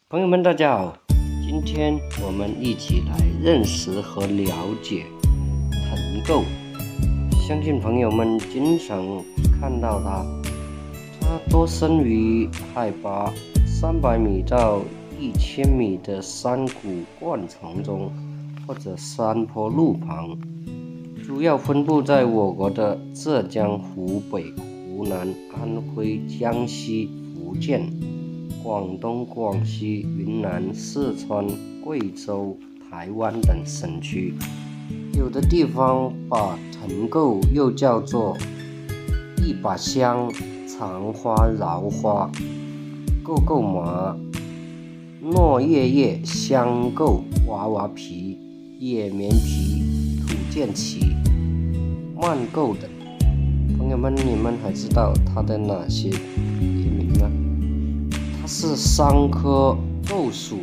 朋友们，大家好，今天我们一起来认识和了解藤构。相信朋友们经常看到它多生于海拔300米到1000米的山谷灌丛中，或者山坡路旁，主要分布在我国的浙江、湖北、湖南、安徽、江西、福建、广东、广西、云南、四川、贵州、台湾等省区。有的地方把藤构又叫做一把香、长花、饶花、构构麻、糯叶叶、香构、娃娃皮、野棉皮、土建旗、蔓构等。朋友们，你们还知道它的哪些别名吗？它是桑科构属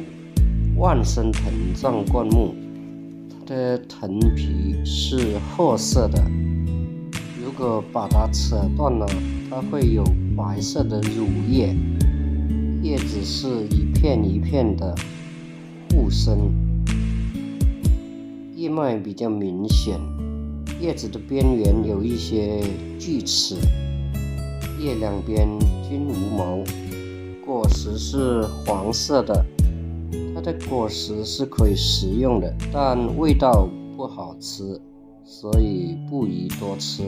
万生藤状灌木，它的藤皮是褐色的，如果把它扯断了，它会有白色的乳叶，叶子是一片一片的互生，叶脉比较明显，叶子的边缘有一些锯齿，叶两边均无毛，果实是黄色的。它的果实是可以食用的，但味道不好吃，所以不宜多吃。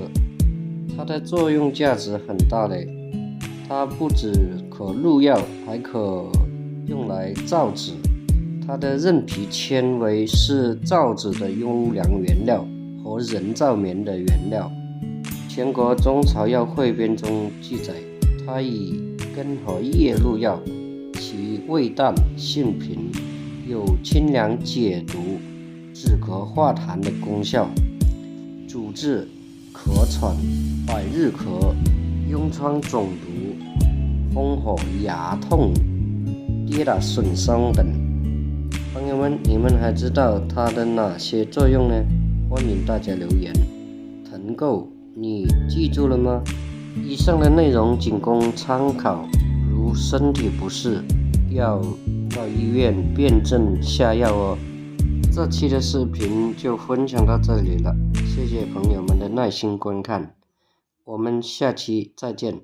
它的作用价值很大嘞，它不只可入药，还可用来造纸。它的韧皮纤维是造纸的优良原料和人造棉的原料。全国中草药汇编中记载，它以根和叶入药，其味淡性平，有清凉解毒、止咳化痰的功效，主治咳喘、百日咳、痈疮肿毒、风火、牙痛、跌打损伤等。朋友们，你们还知道它的哪些作用呢？欢迎大家留言。藤构，你记住了吗？以上的内容仅供参考，如身体不适，要到医院辨证下药哦。这期的视频就分享到这里了，谢谢朋友们的耐心观看，我们下期再见。